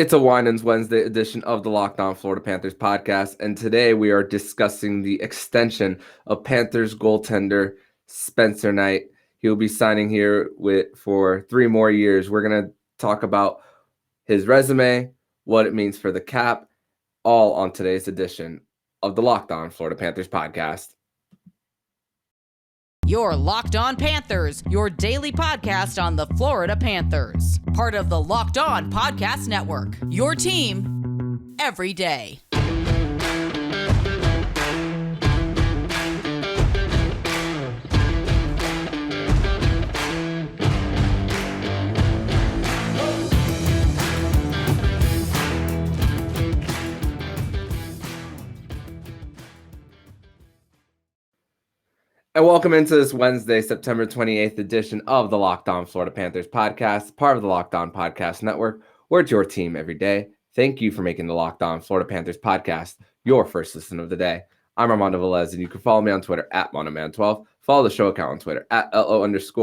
It's a Winans Wednesday edition of the Locked On Florida Panthers podcast, and today we are discussing the extension of Panthers goaltender Spencer Knight. He'll be signing here for 3 more years. We're going to talk about his resume, what it means for the cap, all on today's edition of the Locked On Florida Panthers podcast. Your Locked On Panthers, your daily podcast on the Florida Panthers. Part of the Locked On Podcast Network, your team every day. And welcome into this Wednesday, September 28th edition of the Locked On Florida Panthers podcast, part of the Locked On Podcast Network. We're your team every day. Thank you for making the Locked On Florida Panthers podcast your first listen of the day. I'm Armando Velez, and you can follow me on Twitter at MonoMan12. Follow the show account on Twitter at LO_FLA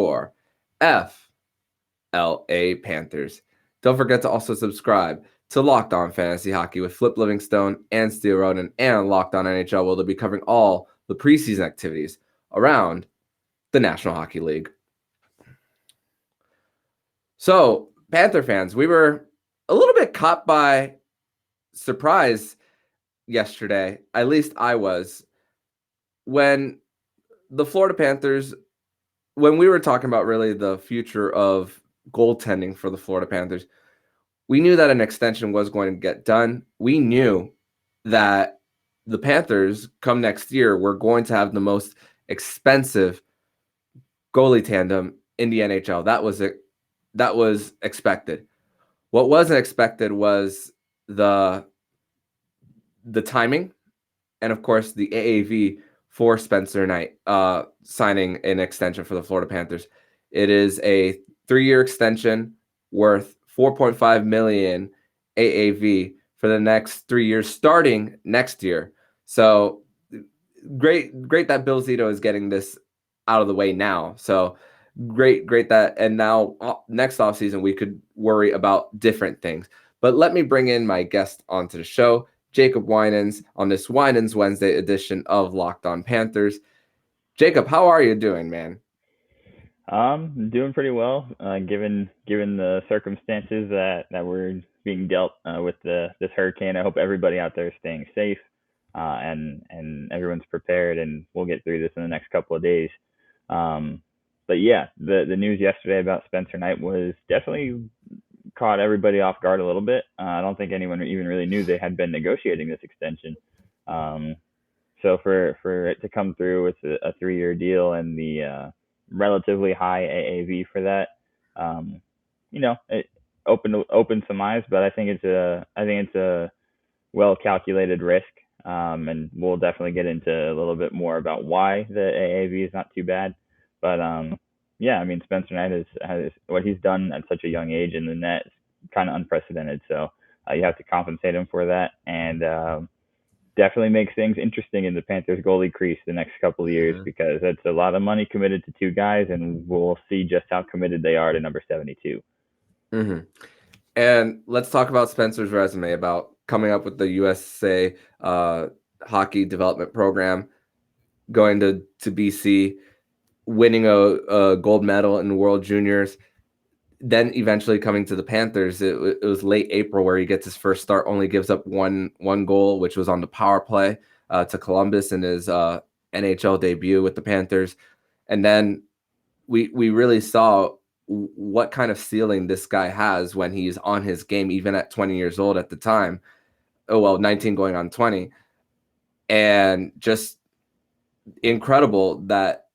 Panthers. Don't forget to also subscribe to Locked On Fantasy Hockey with Flip Livingstone and Steel Roden and Locked On NHL, where they'll be covering all the preseason activities around the National Hockey League. So, Panther fans, we were a little bit caught by surprise yesterday, at least I was, when the Florida Panthers, when we were talking about really the future of goaltending for the Florida Panthers, we knew that an extension was going to get done. We knew that the Panthers, come next year, were going to have the most expensive goalie tandem in the NHL. That was expected. What wasn't expected was the timing, and of course the AAV for Spencer Knight signing an extension for the Florida Panthers. It is a 3-year extension worth $4.5 million AAV for the next 3 years, starting next year. So great that Bill Zito is getting this out of the way now. So great that, and now next offseason we could worry about different things. But let me bring in my guest onto the show, Jacob Winans, on this Winans Wednesday edition of Locked On Panthers. Jacob, how are you doing, man? Doing pretty well, given the circumstances that we're being dealt with this hurricane. I hope everybody out there is staying safe. And everyone's prepared, and we'll get through this in the next couple of days. But yeah, the news yesterday about Spencer Knight was definitely caught everybody off guard a little bit. I don't think anyone even really knew they had been negotiating this extension. So for it to come through with a 3-year deal and the relatively high AAV for that, it opened some eyes. But I think it's a well calculated risk. And we'll definitely get into a little bit more about why the AAV is not too bad. But yeah, I mean, Spencer Knight has what he's done at such a young age in the net is kind of unprecedented. So you have to compensate him for that, and definitely makes things interesting in the Panthers goalie crease the next couple of years, because that's a lot of money committed to 2 guys, and we'll see just how committed they are to number 72. Mm-hmm. And let's talk about Spencer's resume, about coming up with the USA hockey development program, going to BC, winning a gold medal in World Juniors, then eventually coming to the Panthers. It was late April where he gets his first start, only gives up one goal, which was on the power play to Columbus in his NHL debut with the Panthers. And then we really saw what kind of ceiling this guy has when he's on his game, even at 20 years old at the time. 19 going on 20. And just incredible that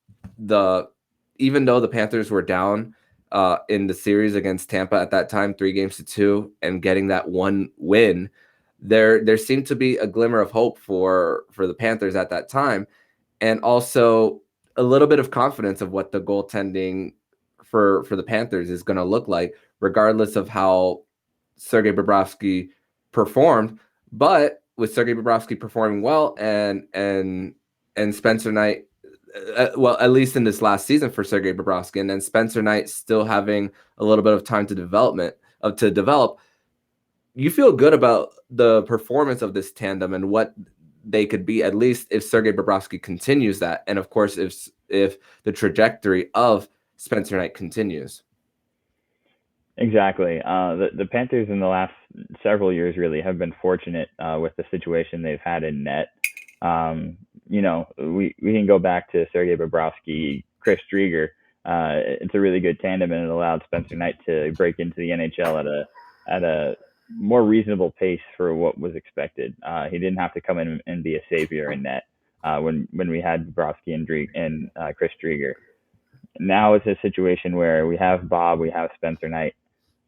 even though the Panthers were down in the series against Tampa at that time, 3-2, and getting that one win, there seemed to be a glimmer of hope for the Panthers at that time, and also a little bit of confidence of what the goaltending for the Panthers is going to look like, regardless of how Sergei Bobrovsky performed. But with Sergei Bobrovsky performing well and Spencer Knight, well, at least in this last season for Sergei Bobrovsky, and then Spencer Knight still having a little bit of time to develop, you feel good about the performance of this tandem and what they could be, at least if Sergei Bobrovsky continues that, and of course if the trajectory of Spencer Knight continues. Exactly. The Panthers in the last several years really have been fortunate with the situation they've had in net. We can go back to Sergei Bobrovsky, Chris Drieger. It's a really good tandem, and it allowed Spencer Knight to break into the NHL at a more reasonable pace for what was expected. He didn't have to come in and be a savior in net when we had Bobrovsky and Chris Drieger. Now it's a situation where we have Bob, we have Spencer Knight.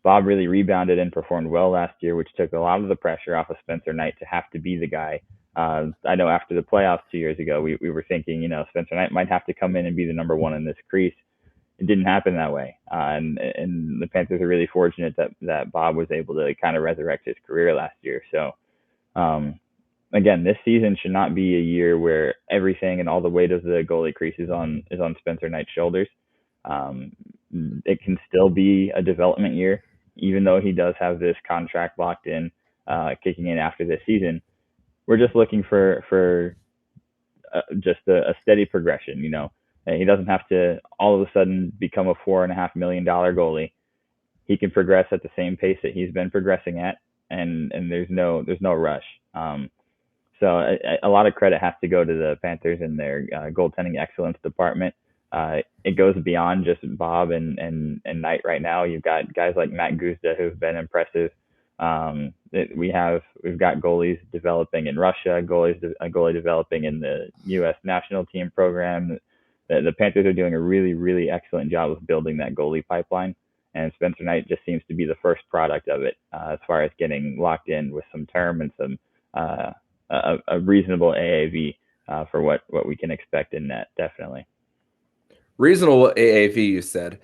Bob really rebounded and performed well last year, which took a lot of the pressure off of Spencer Knight to have to be the guy. I know after the playoffs 2 years ago, we were thinking, Spencer Knight might have to come in and be the number one in this crease. It didn't happen that way. And the Panthers are really fortunate that Bob was able to kind of resurrect his career last year. So, again, this season should not be a year where everything and all the weight of the goalie crease is on Spencer Knight's shoulders. It can still be a development year, even though he does have this contract locked in, kicking in after this season. We're just looking for just a steady progression. He doesn't have to all of a sudden become a $4.5 million goalie. He can progress at the same pace that he's been progressing at, and there's no rush. So a lot of credit has to go to the Panthers and their goaltending excellence department. It goes beyond just Bob and Knight right now. You've got guys like Matt Guzda who've been impressive. We've got goalies developing in Russia, a goalie developing in the U.S. national team program. The Panthers are doing a really, really excellent job of building that goalie pipeline, and Spencer Knight just seems to be the first product of it as far as getting locked in with some term and some a reasonable AAV for what we can expect in net, definitely. Reasonable AAV, you said.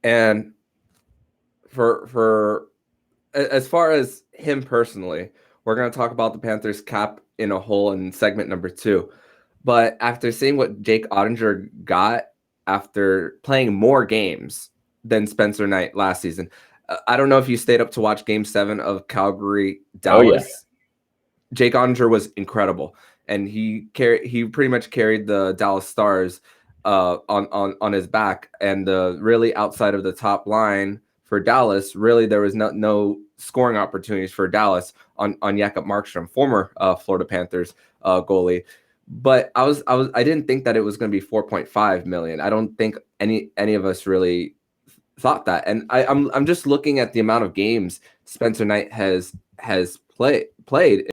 And for as far as him personally, we're going to talk about the Panthers cap in a whole in segment number 2. But after seeing what Jake Ottinger got after playing more games than Spencer Knight last season, I don't know if you stayed up to watch Game 7 of Calgary-Dallas. Oh, yeah. Jake Ottinger was incredible, and he pretty much carried the Dallas Stars on his back, and really outside of the top line for Dallas, really there was no scoring opportunities for Dallas on Jacob Markstrom, former Florida Panthers goalie. But I didn't think that it was going to be 4.5 million. I don't think any of us really thought that. And I'm just looking at the amount of games Spencer Knight has played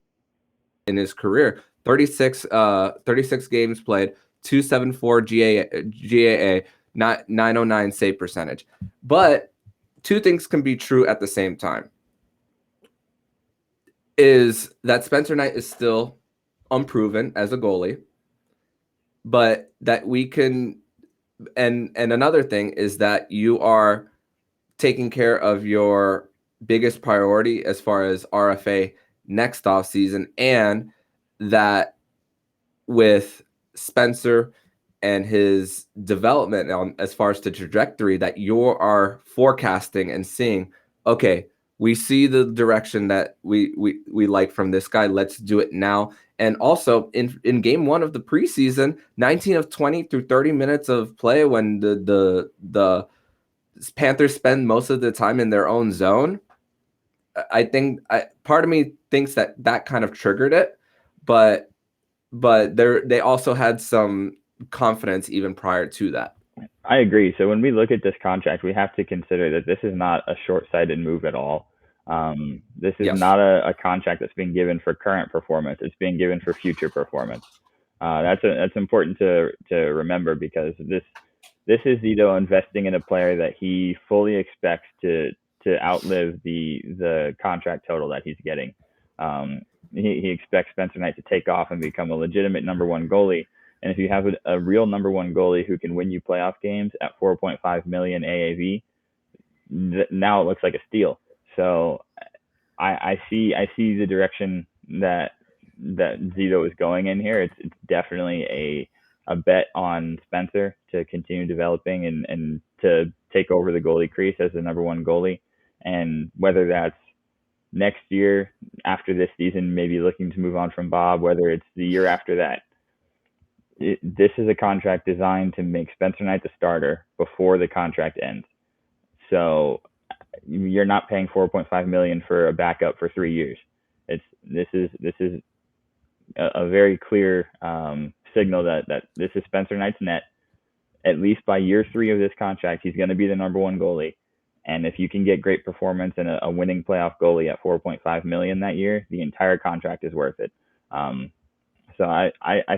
in his career. 36 games played, 274 GAA, 909 save percentage. But two things can be true at the same time. Is that Spencer Knight is still unproven as a goalie, but that we can, and another thing is that you are taking care of your biggest priority as far as RFA next off season, and that with Spencer and his development on as far as the trajectory that you are forecasting and seeing, okay, we see the direction that we like from this guy. Let's do it now. And also in game 1 of the preseason, 19 of 20 through 30 minutes of play, when the Panthers spend most of the time in their own zone, I think part of me thinks that kind of triggered it, but they also had some confidence even prior to that. I agree. So when we look at this contract, we have to consider that this is not a short-sighted move at all. This is not a contract that's being given for current performance. It's being given for future performance. That's important to remember, because this is Zito investing in a player that he fully expects to outlive the contract total that he's getting. He expects Spencer Knight to take off and become a legitimate number one goalie. And if you have a real number one goalie who can win you playoff games at 4.5 million AAV, now it looks like a steal. So I see the direction that Zito is going in here. It's definitely a bet on Spencer to continue developing and to take over the goalie crease as the number one goalie. And whether that's next year, after this season, maybe looking to move on from Bob, whether it's the year after that, this is a contract designed to make Spencer Knight the starter before the contract ends. So you're not paying $4.5 million for a backup for 3 years. This is a very clear signal that this is Spencer Knight's net. At least by year 3 of this contract, he's going to be the number 1 goalie. And if you can get great performance and a winning playoff goalie at $4.5 million that year, the entire contract is worth it. So I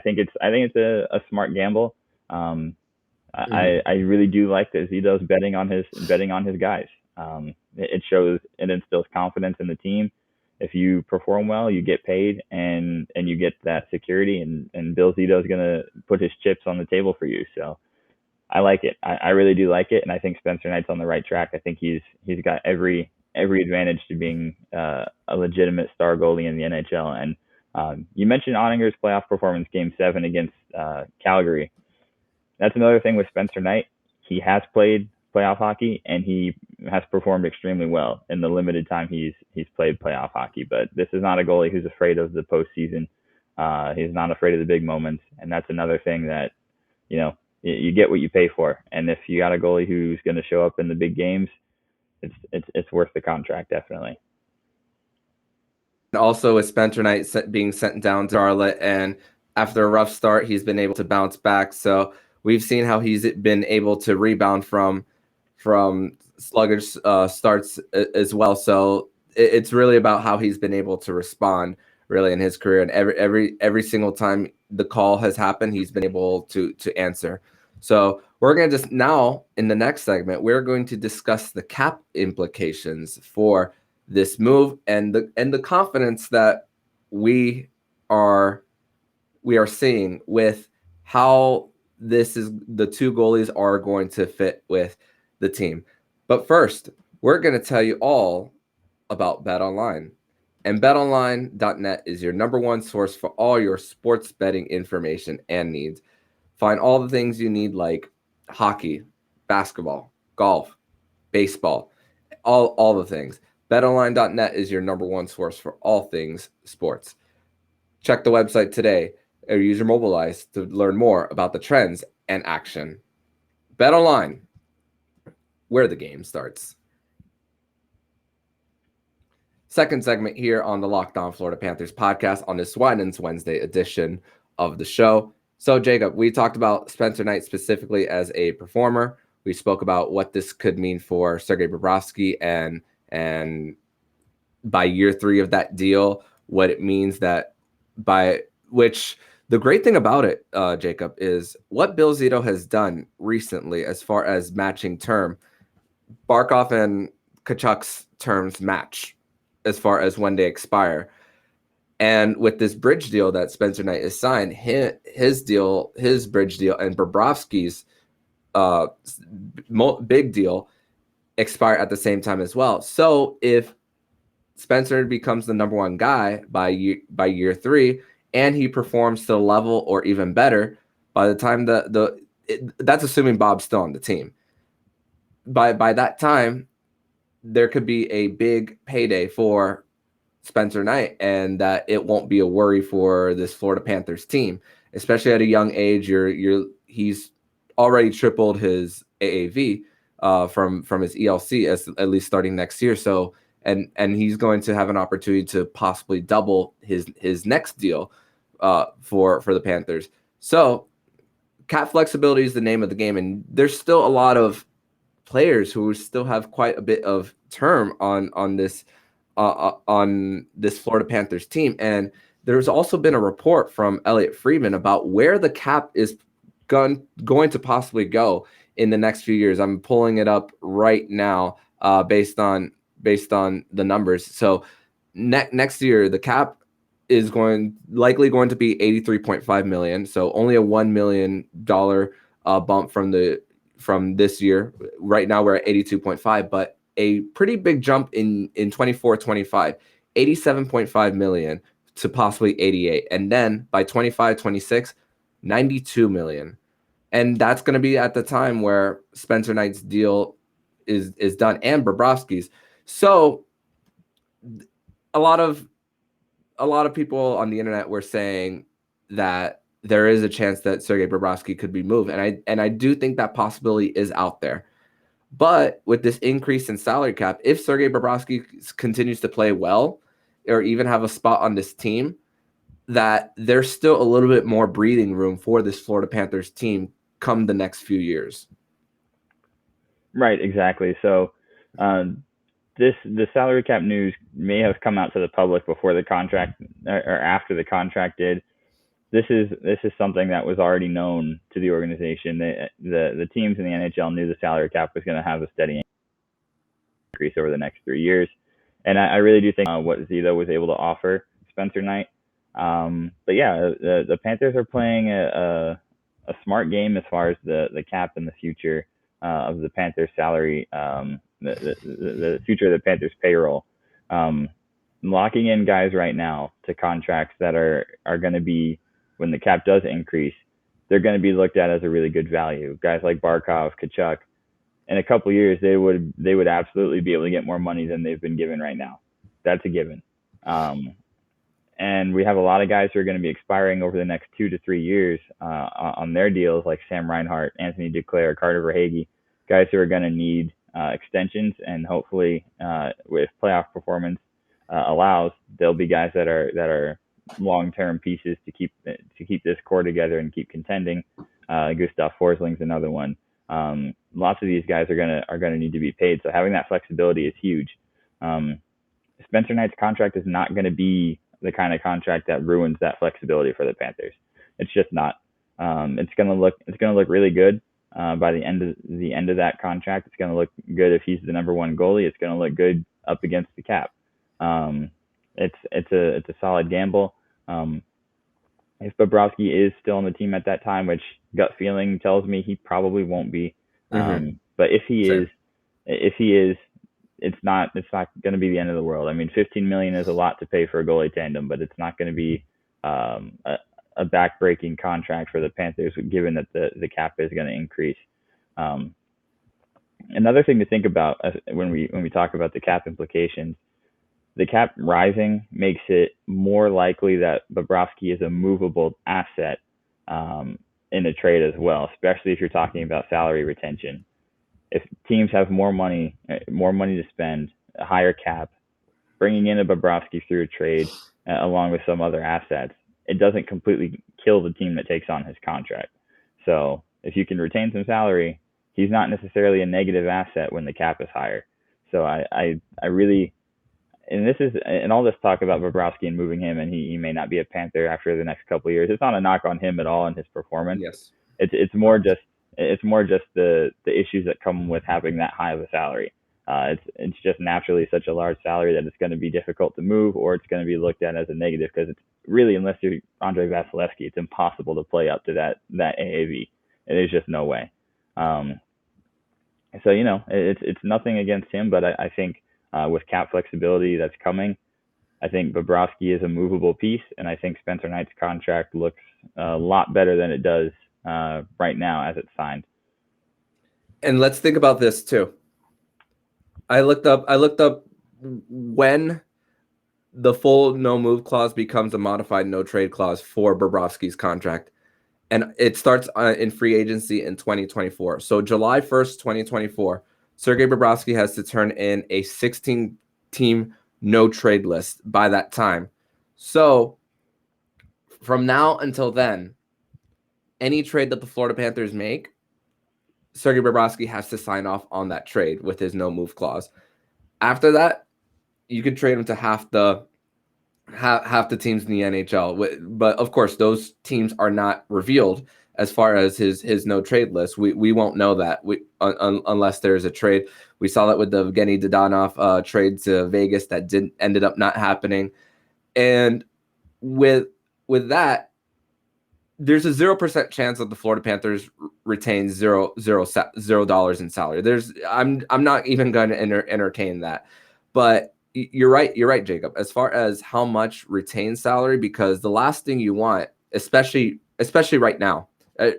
think it's a smart gamble. I really do like that Zito's betting on his guys. It shows, it instills confidence in the team. If you perform well, you get paid and you get that security, and Bill Zito's going to put his chips on the table for you. So I like it. I really do like it. And I think Spencer Knight's on the right track. I think he's got every advantage to being a legitimate star goalie in the NHL. And you mentioned Ottinger's playoff performance, Game 7 against Calgary. That's another thing with Spencer Knight. He has played playoff hockey, and he has performed extremely well in the limited time he's played playoff hockey. But this is not a goalie who's afraid of the postseason. He's not afraid of the big moments, and that's another thing that, you get what you pay for. And if you got a goalie who's going to show up in the big games, it's worth the contract, definitely. Also, with Spencer Knight being sent down to Charlotte, and after a rough start, he's been able to bounce back. So we've seen how he's been able to rebound from sluggish starts as well. So it's really about how he's been able to respond really in his career. And every single time the call has happened, he's been able to answer. So we're going to just now, in the next segment, we're going to discuss the cap implications for this move and the confidence that we are seeing with how the 2 goalies are going to fit with the team. But first, we're going to tell you all about BetOnline. And BetOnline.net is your number 1 source for all your sports betting information and needs. Find all the things you need, like hockey, basketball, golf, baseball, all the things. BetOnline.net is your number 1 source for all things sports. Check the website today or use your mobile device to learn more about the trends and action. BetOnline, where the game starts. Second segment here on the Locked On Florida Panthers podcast on this Winans Wednesday edition of the show. So, Jacob, we talked about Spencer Knight specifically as a performer. We spoke about what this could mean for Sergei Bobrovsky and by year 3 of that deal, what it means that by which the great thing about it, Jacob, is what Bill Zito has done recently as far as matching term. Barkov and Tkachuk's terms match as far as when they expire. And with this bridge deal that Spencer Knight has signed, his bridge deal, and Bobrovsky's big deal expire at the same time as well. So if Spencer becomes the number 1 guy by year 3, and he performs to the level or even better by the time that's assuming Bob's still on the team. By that time, there could be a big payday for Spencer Knight, and that it won't be a worry for this Florida Panthers team, especially at a young age. He's already tripled his AAV from his ELC at least starting next year. So and he's going to have an opportunity to possibly double his next deal for the Panthers. So cap flexibility is the name of the game, and there's still a lot of players who still have quite a bit of term on this Florida Panthers team. And there's also been a report from Elliot Friedman about where the cap is going to possibly go in the next few years. I'm pulling it up right now based on the numbers. So next year, the cap is likely going to be $83.5 million. So only a $1 million bump from this year. Right now we're at 82.5, but a pretty big jump in 24-25, 87.5 million to possibly 88. And then by 25-26, 92 million. And that's going to be at the time where Spencer Knight's deal is done, and Bobrovsky's. So a lot of people on the internet were saying that there is a chance that Sergei Bobrovsky could be moved, and I do think that possibility is out there. But with this increase in salary cap, if Sergei Bobrovsky continues to play well, or even have a spot on this team, that there's still a little bit more breathing room for this Florida Panthers team come the next few years. Right, exactly. So the salary cap news may have come out to the public before the contract or after the contract did. This is something that was already known to the organization. The teams in the NHL knew the salary cap was going to have a steady increase over the next 3 years, and I really do think what Zito was able to offer Spencer Knight. But yeah, the Panthers are playing a smart game as far as the cap and the future of the Panthers salary, the future of the Panthers payroll. Locking in guys right now to contracts that are going to be, when the cap does increase, they're going to be looked at as a really good value. Guys like Barkov, Tkachuk, in a couple of years, they would absolutely be able to get more money than they've been given right now. That's a given. And we have a lot of guys who are going to be expiring over the next 2 to 3 years on their deals, like Sam Reinhart, Anthony Duclair, Carter Verhaeghe, guys who are going to need extensions, and hopefully, with playoff performance allows, there'll be guys that are long-term pieces to keep this core together and keep contending. Gustav Forsling's another one. Lots of these guys are gonna need to be paid, so having that flexibility is huge. Spencer Knight's contract is not going to be the kind of contract that ruins that flexibility for the Panthers. It's just not. It's gonna look really good by the end of that contract. It's gonna look good if he's the number one goalie. It's gonna look good up against the cap. It's a solid gamble. If Bobrovsky is still on the team at that time, which gut feeling tells me he probably won't be, but if he is, it's not going to be the end of the world. I mean, $15 million is a lot to pay for a goalie tandem, but it's not going to be a back-breaking contract for the Panthers, given that the cap is going to increase. Another thing to think about when we talk about the cap implications, the cap rising makes it more likely that Bobrovsky is a movable asset in a trade as well, especially if you're talking about salary retention. If teams have more money to spend, a higher cap, bringing in a Bobrovsky through a trade along with some other assets, it doesn't completely kill the team that takes on his contract. So if you can retain some salary, he's not necessarily a negative asset when the cap is higher. So I really, and all this talk about Bobrovsky and moving him, and he may not be a Panther after the next couple of years. It's not a knock on him at all and his performance. Yes, it's more just the issues that come with having that high of a salary. It's just naturally such a large salary that it's going to be difficult to move, or it's going to be looked at as a negative, because it's really, unless you're Andrei Vasilevsky, it's impossible to play up to that AAV. There's just no way. So it's nothing against him, but I think with cap flexibility that's coming, I think Bobrovsky is a movable piece, and I think Spencer Knight's contract looks a lot better than it does right now as it's signed. And let's think about this too. I looked up when the full no move clause becomes a modified no trade clause for Bobrovsky's contract, and it starts in free agency in 2024. So July 1st, 2024, Sergei Bobrovsky has to turn in a 16-team no trade list by that time. So from now until then, any trade that the Florida Panthers make, Sergei Bobrovsky has to sign off on that trade with his no move clause. After that, you could trade him to half the teams in the NHL. But of course, those teams are not revealed as far as his no trade list. We won't know that unless there's a trade. We saw that with the Evgeny Dadonov trade to Vegas that ended up not happening. And with that, there's a 0% chance that the Florida Panthers retain $0 in salary. I'm not even going to entertain that. But you're right, Jacob, as far as how much retained salary, because the last thing you want, especially right now,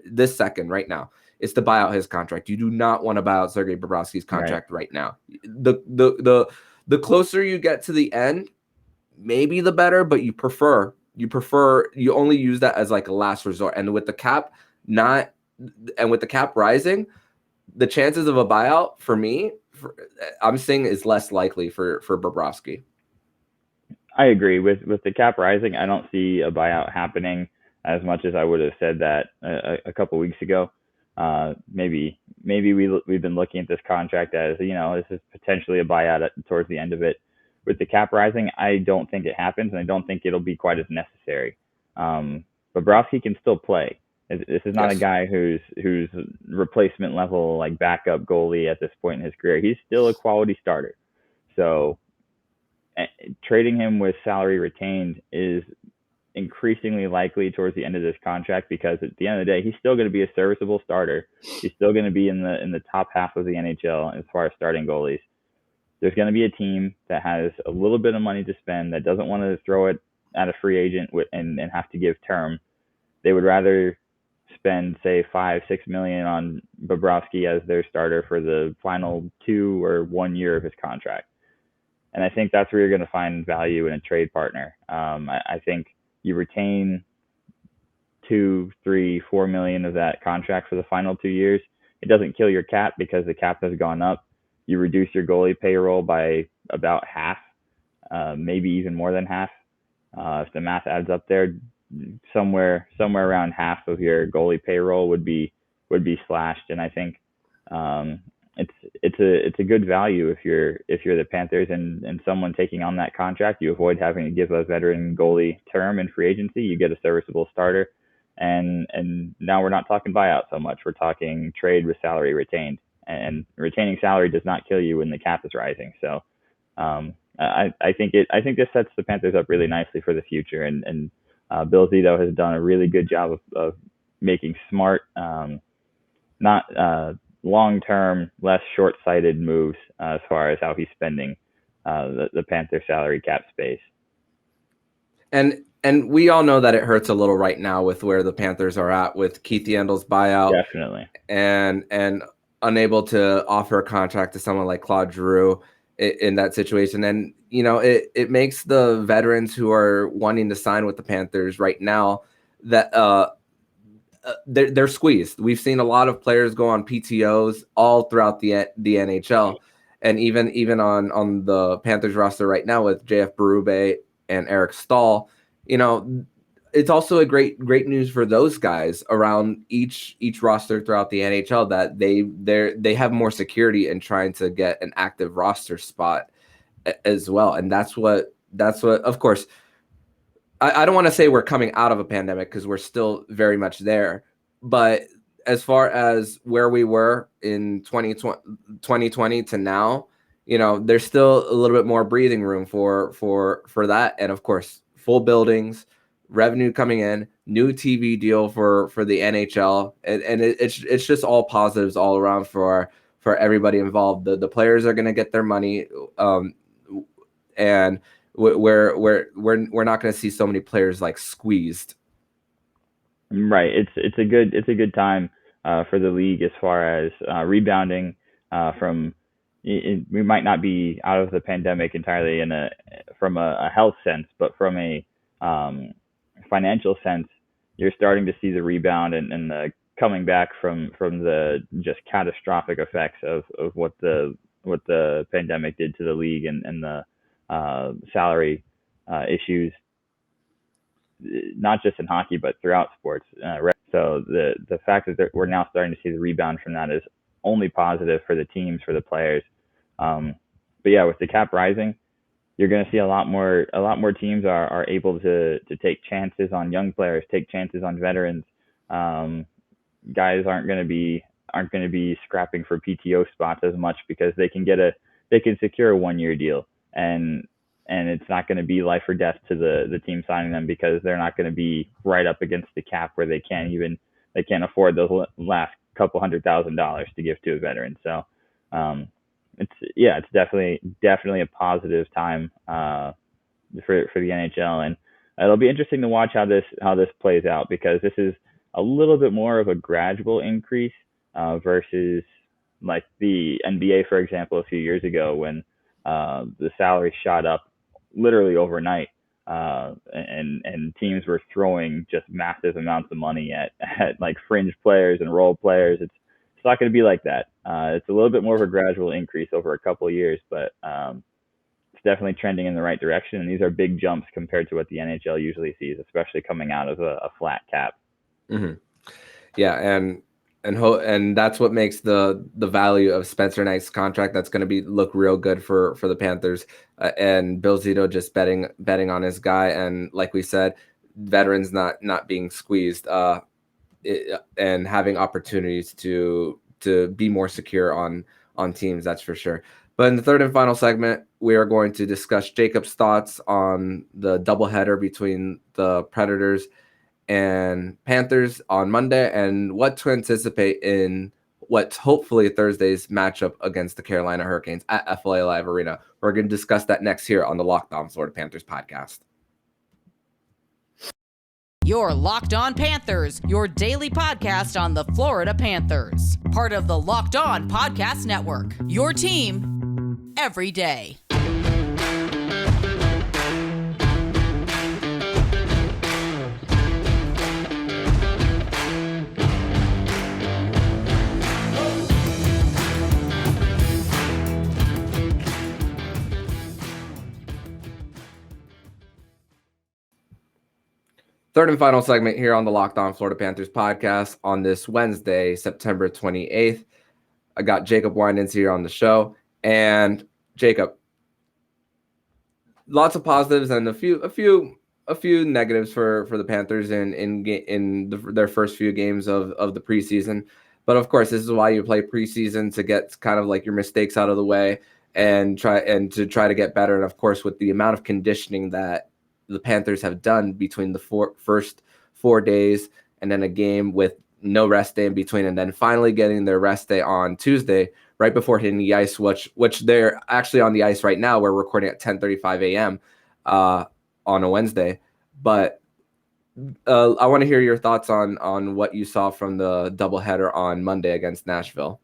this second right now, is to buy out his contract. You do not want to buy out Sergei Bobrovsky's contract right now. The closer you get to the end, maybe the better, but you only use that as like a last resort. And with the cap rising, the chances of a buyout for me, I'm saying is less likely for Bobrovsky. I agree with the cap rising. I don't see a buyout happening as much as I would have said that a couple weeks ago. Maybe we've been looking at this contract as, this is potentially a buyout towards the end of it. With the cap rising, I don't think it happens, and I don't think it'll be quite as necessary. Bobrovsky can still play. This is not a guy who's replacement level, like backup goalie at this point in his career. He's still a quality starter. So trading him with salary retained is increasingly likely towards the end of this contract, because at the end of the day, he's still going to be a serviceable starter. He's still going to be in the top half of the NHL as far as starting goalies. There's going to be a team that has a little bit of money to spend, that doesn't want to throw it at a free agent and have to give term. They would rather spend, say, $5-6 million on Bobrovsky as their starter for the final 2 or 1 year of his contract. And I think that's where you're going to find value in a trade partner. I think you retain $2, $3, $4 million of that contract for the final 2 years. It doesn't kill your cap because the cap has gone up. You reduce your goalie payroll by about half, maybe even more than half. If the math adds up there, somewhere around half of your goalie payroll would be slashed. And I think it's a good value if you're the Panthers and someone taking on that contract. You avoid having to give a veteran goalie term in free agency. You get a serviceable starter, and now we're not talking buyout so much. We're talking trade with salary retained, and retaining salary does not kill you when the cap is rising. So I think this sets the Panthers up really nicely for the future, and Bill Zito has done a really good job of making smart, not long-term, less short-sighted moves as far as how he's spending the Panther salary cap space. And we all know that it hurts a little right now with where the Panthers are at with Keith Yandel's buyout. Definitely. And unable to offer a contract to someone like Claude Giroux in that situation. And, it makes the veterans who are wanting to sign with the Panthers right now that they're squeezed. We've seen a lot of players go on PTOs all throughout the NHL, and even on the Panthers roster right now with JF Berube and Eric Stahl. It's also a great news for those guys around each roster throughout the NHL that they have more security in trying to get an active roster spot as well. And that's what of course, I don't want to say we're coming out of a pandemic, because we're still very much there. But as far as where we were in 2020 to now, there's still a little bit more breathing room for that. And of course, full buildings, revenue coming in, new TV deal for the NHL, and it's just all positives all around for everybody involved. The players are going to get their money, and we're not going to see so many players like squeezed. Right. It's a good time for the league as far as rebounding from. We might not be out of the pandemic entirely from a health sense, but from a financial sense, you're starting to see the rebound and the coming back from the just catastrophic effects of what the pandemic did to the league and the salary issues, not just in hockey but throughout sports. So the fact that we're now starting to see the rebound from that is only positive for the teams, for the players. But yeah, with the cap rising, you're going to see a lot more teams are able to take chances on young players, take chances on veterans. Guys aren't going to be scrapping for PTO spots as much, because they can secure a 1-year deal, and it's not going to be life or death to the team signing them, because they're not going to be right up against the cap where they can't afford those last couple $100,000 to give to a veteran. So it's definitely a positive time for the NHL, and it'll be interesting to watch how this plays out, because this is a little bit more of a gradual increase versus like the NBA, for example, a few years ago when the salary shot up literally overnight. And teams were throwing just massive amounts of money at like fringe players and role players. It's not going to be like that. It's a little bit more of a gradual increase over a couple of years, but it's definitely trending in the right direction. And these are big jumps compared to what the NHL usually sees, especially coming out of a flat cap. Mm-hmm. Yeah, and that's what makes the value of Spencer Knight's contract. That's going to look real good for the Panthers, and Bill Zito just betting on his guy, and like we said, veterans not being squeezed, and having opportunities to be more secure on teams. That's for sure. But in the third and final segment, we are going to discuss Jacob's thoughts on the doubleheader between the Predators and Panthers on Monday, and what to anticipate in what's hopefully Thursday's matchup against the Carolina Hurricanes at FLA Live Arena. We're going to discuss that next here on the Locked On Florida Panthers podcast. Your Locked On Panthers, your daily podcast on the Florida Panthers. Part of the Locked On Podcast Network, your team every day. Third and final segment here on the Locked On Florida Panthers podcast on this Wednesday, September 28th. I got Jacob Winans here on the show. And Jacob, lots of positives and a few negatives for the Panthers in their first few games of the preseason. But of course, this is why you play preseason, to get kind of like your mistakes out of the way and try to get better. And of course, with the amount of conditioning that the Panthers have done between the first 4 days, and then a game with no rest day in between, and then finally getting their rest day on Tuesday right before hitting the ice, which they're actually on the ice right now. We're recording at 10:35 a.m. On a Wednesday. But I want to hear your thoughts on what you saw from the doubleheader on Monday against Nashville.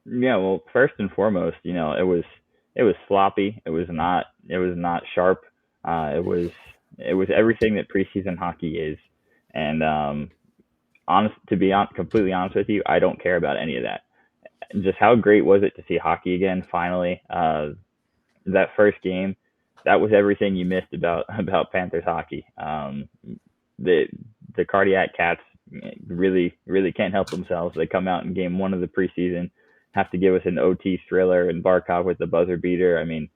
Yeah, well, first and foremost, it was sloppy. It was not sharp. It was everything that preseason hockey is, and completely honest with you, I don't care about any of that. Just how great was it to see hockey again? Finally, that first game, that was everything you missed about Panthers hockey. The Cardiac Cats really can't help themselves. They come out in game 1 of the preseason, have to give us an OT thriller, and Barkov with the buzzer beater. I mean,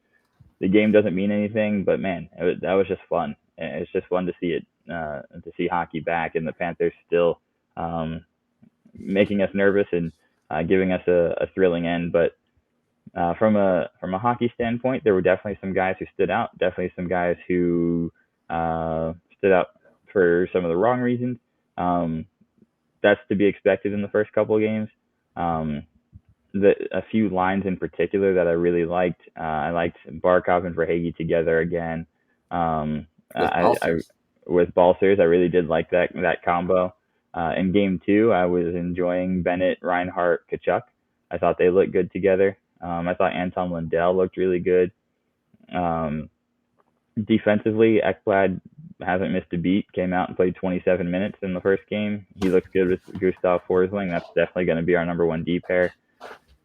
the game doesn't mean anything, but man, that was just fun. It's just fun to see it, to see hockey back, and the Panthers still making us nervous and giving us a thrilling end. But from a hockey standpoint, there were definitely some guys who stood out. Definitely some guys who stood out for some of the wrong reasons. That's to be expected in the first couple of games. A few lines in particular that I really liked. I liked Barkov and Verhaeghe together again. With Balcers, I really did like that combo. In game 2, I was enjoying Bennett, Reinhart, Tkachuk. I thought they looked good together. I thought Anton Lundell looked really good. Defensively, Ekblad hasn't missed a beat. Came out and played 27 minutes in the first game. He looks good with Gustav Forsling. That's definitely going to be our number 1 D pair.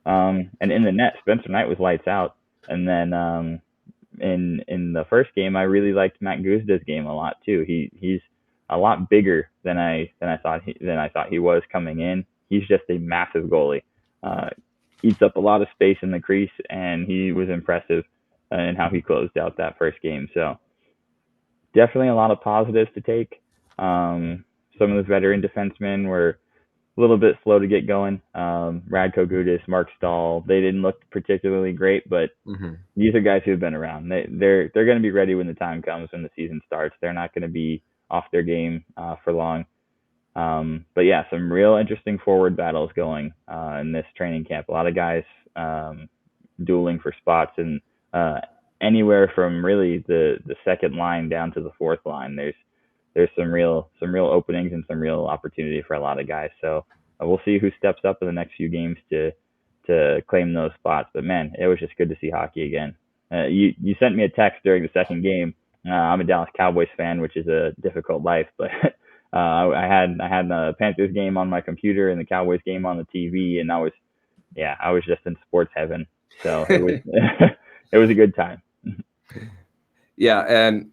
And in the net, Spencer Knight was lights out. And then in the first game, I really liked Matt Guzda's game a lot too. He's a lot bigger than I thought he was coming in. He's just a massive goalie. Eats up a lot of space in the crease, and he was impressive in how he closed out that first game. So definitely a lot of positives to take. Some of the veteran defensemen were a little bit slow to get going. Radko Gudas, Mark Stahl, they didn't look particularly great, but these are guys who have been around. They're going to be ready when the time comes, when the season starts. They're not going to be off their game for long. But yeah, some real interesting forward battles going in this training camp. A lot of guys dueling for spots, and anywhere from really the second line down to the fourth line. There's some real openings and some real opportunity for a lot of guys. So we'll see who steps up in the next few games to claim those spots. But man, it was just good to see hockey again. You sent me a text during the second game. I'm a Dallas Cowboys fan, which is a difficult life, but I had the Panthers game on my computer and the Cowboys game on the TV, and I was just in sports heaven. So it was it was a good time. Yeah, and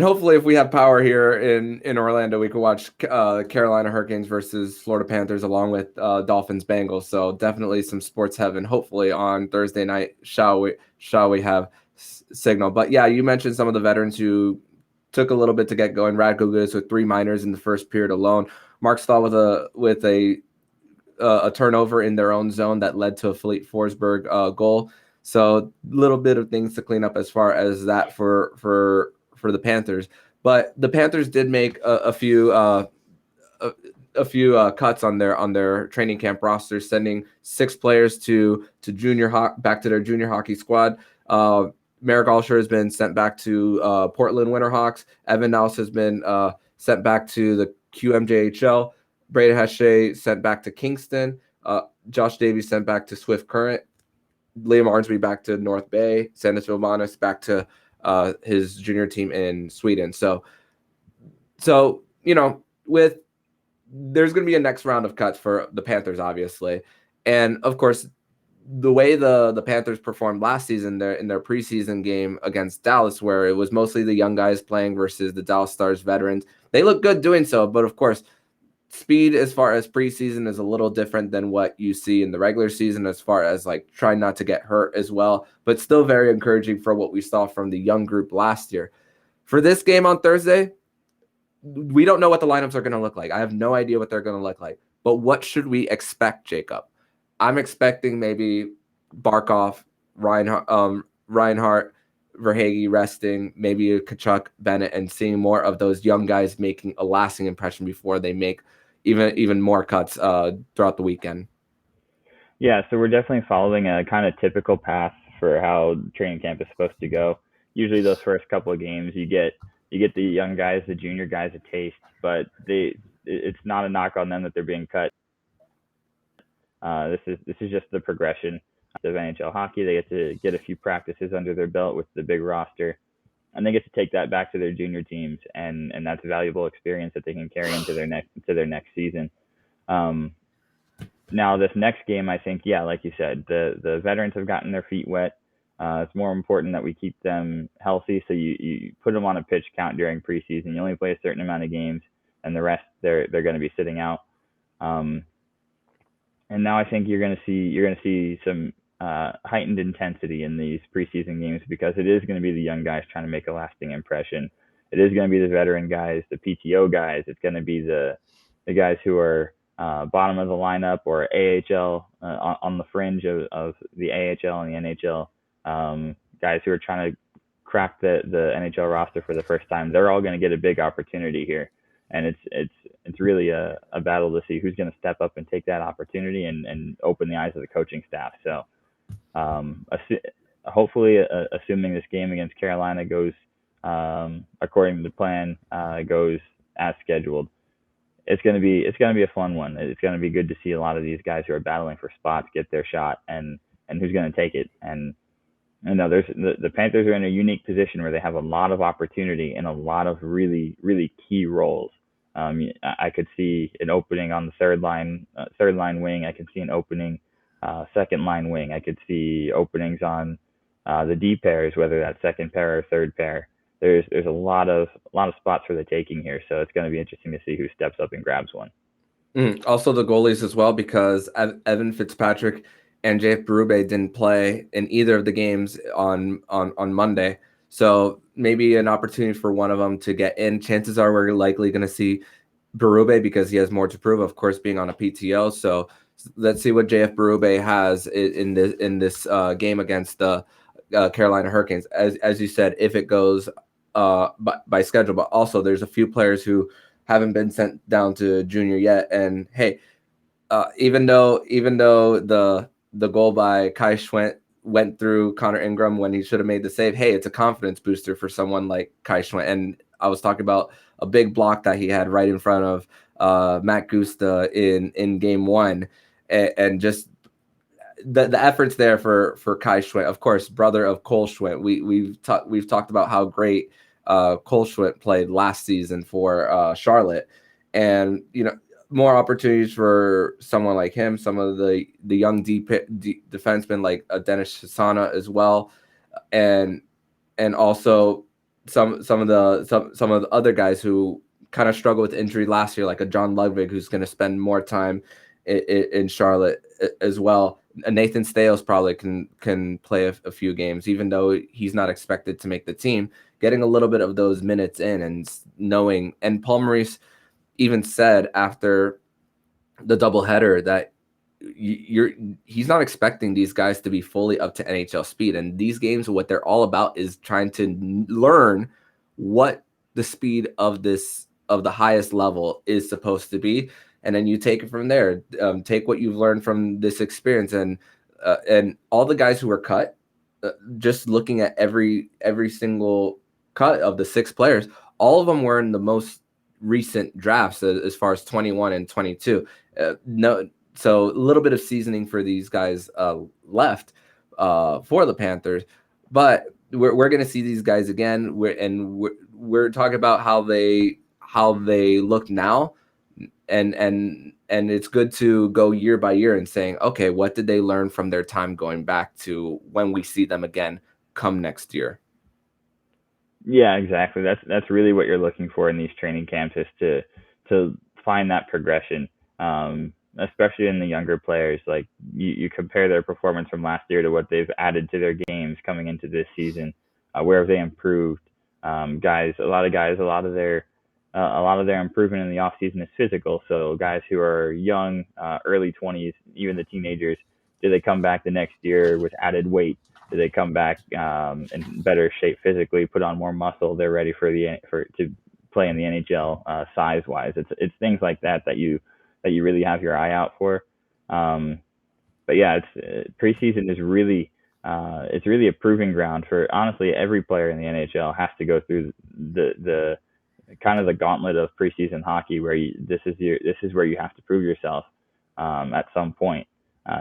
hopefully if we have power here in Orlando, we can watch Carolina Hurricanes versus Florida Panthers along with Dolphins Bengals. So definitely some sports heaven. Hopefully on Thursday night shall we have signal. But yeah, you mentioned some of the veterans who took a little bit to get going. Radko Gudas with 3 minors in the first period alone. Mark Stahl with a turnover in their own zone that led to a Philippe Forsberg goal. So a little bit of things to clean up as far as that for the Panthers. But the Panthers did make a few cuts on their training camp roster, sending 6 players to back to their junior hockey squad. Merrick Allshire has been sent back to Portland Winterhawks. Evan Niles has been sent back to the QMJHL. Brady Hache sent back to Kingston. Josh Davies sent back to Swift Current. Liam Arnsby back to North Bay. Sandis Vilmanis back to his junior team in Sweden. So there's going to be a next round of cuts for the Panthers, obviously, and of course, the way the Panthers performed last season in their preseason game against Dallas, where it was mostly the young guys playing versus the Dallas Stars veterans, they look good doing so. But of course, speed as far as preseason is a little different than what you see in the regular season as far as like trying not to get hurt as well, but still very encouraging for what we saw from the young group last year. For this game on Thursday, we don't know what the lineups are going to look like. I have no idea what they're going to look like, but what should we expect, Jacob? I'm expecting maybe Barkov, Reinhart, Verhaeghe resting, maybe Kachuk, Bennett, and seeing more of those young guys making a lasting impression before they make even more cuts throughout the weekend. Yeah, so we're definitely following a kind of typical path for how training camp is supposed to go. Usually those first couple of games, you get the young guys, the junior guys a taste, but it's not a knock on them that they're being cut. This is just the progression of NHL hockey. They get to get a few practices under their belt with the big roster, and they get to take that back to their junior teams, and that's a valuable experience that they can carry into their next season. Now this next game, I think, yeah, like you said, the veterans have gotten their feet wet. It's more important that we keep them healthy. So you put them on a pitch count during preseason. You only play a certain amount of games, and the rest they're going to be sitting out. And now I think you're going to see some heightened intensity in these preseason games, because it is going to be the young guys trying to make a lasting impression. It is going to be the veteran guys, the PTO guys. It's going to be the guys who are bottom of the lineup or AHL on the fringe of the AHL and the NHL. Guys who are trying to crack the NHL roster for the first time. They're all going to get a big opportunity here, and it's really a battle to see who's going to step up and take that opportunity and open the eyes of the coaching staff. So hopefully, assuming this game against Carolina goes according to the plan, goes as scheduled, it's going to be a fun one. It's going to be good to see a lot of these guys who are battling for spots get their shot, and who's going to take it. And the Panthers are in a unique position where they have a lot of opportunity in a lot of really, really key roles. I could see an opening on the third line wing. I can see an opening second line wing. I could see openings on the D pairs, whether that's second pair or third pair. There's a lot of spots for the taking here, so it's going to be interesting to see who steps up and grabs one. Also the goalies as well, because Evan Fitzpatrick and Jake Berube didn't play in either of the games on Monday. So maybe an opportunity for one of them to get in. Chances are we're likely going to see Berube because he has more to prove, of course, being on a PTO. So let's see what JF Berube has in this game against the Carolina Hurricanes. As you said, if it goes by schedule, but also there's a few players who haven't been sent down to junior yet. And hey, even though the goal by Kai Schwent went through Connor Ingram when he should have made the save, hey, it's a confidence booster for someone like Kai Schwent. And I was talking about a big block that he had right in front of Matt Gusta in game one, and just the efforts there for Kai Schwint, of course, brother of Cole Schwint. We've talked about how great Cole Schwint played last season for Charlotte, and more opportunities for someone like him, some of the young defensemen like Dennis Sasana as well, and also some of the other guys who kind of struggled with injury last year, like a John Ludwig, who's going to spend more time in Charlotte as well. Nathan Stales probably can play a few games, even though he's not expected to make the team. Getting a little bit of those minutes in and knowing, and Paul Maurice even said after the doubleheader that he's not expecting these guys to be fully up to NHL speed. And these games, what they're all about is trying to learn what the speed of the highest level is supposed to be. And then you take it from there. Take what you've learned from this experience, and all the guys who were cut. Just looking at every single cut of the 6 players, all of them were in the most recent drafts as far as 21 and 22. So a little bit of seasoning for these guys left for the Panthers, but we're going to see these guys again. We're talking about how they look now. And it's good to go year by year and saying, okay, what did they learn from their time going back to when we see them again come next year? Yeah, exactly. That's really what you're looking for in these training camps, is to find that progression, especially in the younger players. Like you compare their performance from last year to what they've added to their games coming into this season. Where have they improved? A lot of their improvement in the offseason is physical. So guys who are young, early 20s, even the teenagers, do they come back the next year with added weight? Do they come back in better shape physically, put on more muscle? They're ready to play in the NHL size-wise. It's things like that you really have your eye out for. But yeah, preseason is really it's really a proving ground for honestly every player in the NHL. Has to go through the kind of the gauntlet of preseason hockey, where this is where you have to prove yourself at some point.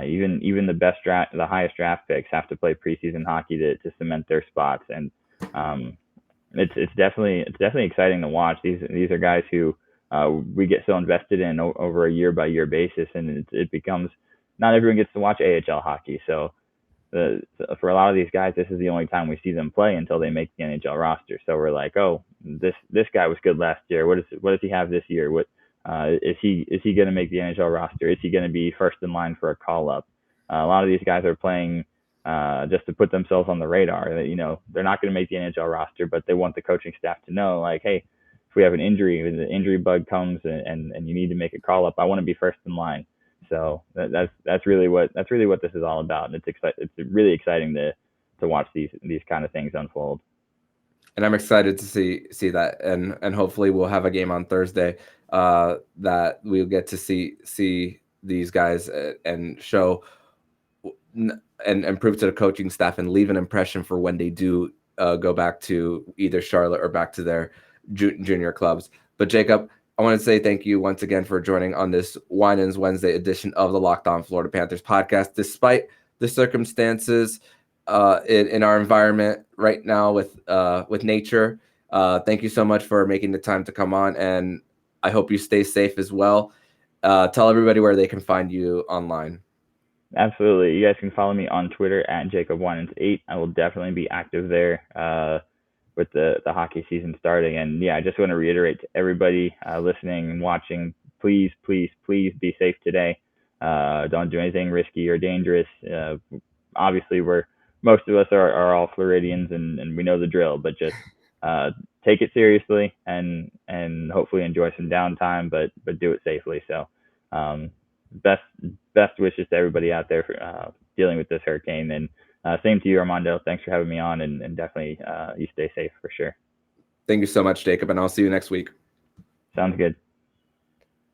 Even the highest draft picks have to play preseason hockey to cement their spots, and it's definitely exciting to watch. These are guys who we get so invested in over a year by year basis, and it becomes not everyone gets to watch AHL hockey. So for a lot of these guys, this is the only time we see them play until they make the NHL roster. So we're like, oh, this guy was good last year. What does he have this year? What is he going to make the NHL roster? Is he going to be first in line for a call up? A lot of these guys are playing just to put themselves on the radar. They're not going to make the NHL roster, but they want the coaching staff to know, like, hey, if we have an injury, the injury bug comes and you need to make a call up, I want to be first in line. So that's really what this is all about, and it's really exciting to watch these kind of things unfold. And I'm excited to see that, and hopefully we'll have a game on Thursday that we'll get to see these guys and show and prove to the coaching staff and leave an impression for when they do go back to either Charlotte or back to their junior clubs. But Jacob, I want to say thank you once again for joining on this Winans Wednesday edition of the Locked On Florida Panthers podcast. Despite the circumstances in our environment right now with nature, thank you so much for making the time to come on, and I hope you stay safe as well. Tell everybody where they can find you online. Absolutely. You guys can follow me on Twitter at Jacob Winans8. I will definitely be active there with the hockey season starting. And yeah, I just want to reiterate to everybody listening and watching, please be safe today. Don't do anything risky or dangerous. Obviously, most of us are all Floridians and we know the drill, but just take it seriously and hopefully enjoy some downtime, but do it safely. So best wishes to everybody out there for dealing with this hurricane. And same to you, Armando. Thanks for having me on, and definitely you stay safe for sure. Thank you so much, Jacob, and I'll see you next week. Sounds good.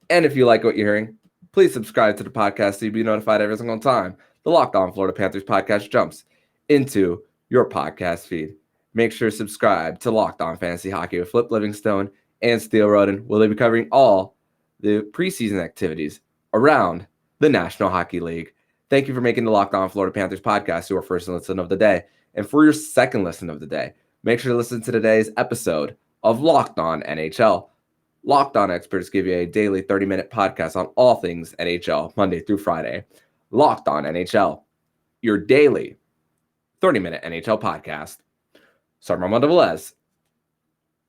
And if you like what you're hearing, please subscribe to the podcast so you'll be notified every single time the Locked On Florida Panthers podcast jumps into your podcast feed. Make sure to subscribe to Locked On Fantasy Hockey with Flip Livingstone and Steele Roden, where they'll be covering all the preseason activities around the National Hockey League. Thank you for making the Locked On Florida Panthers podcast your first listen of the day. And for your second listen of the day, make sure to listen to today's episode of Locked On NHL. Locked On experts give you a daily 30-minute podcast on all things NHL, Monday through Friday. Locked On NHL, your daily 30-minute NHL podcast. So I'm Armando Velez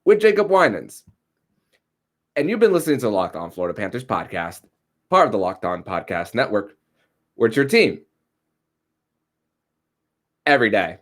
with Jacob Winans. And you've been listening to the Locked On Florida Panthers podcast, part of the Locked On Podcast Network, where it's your team every day.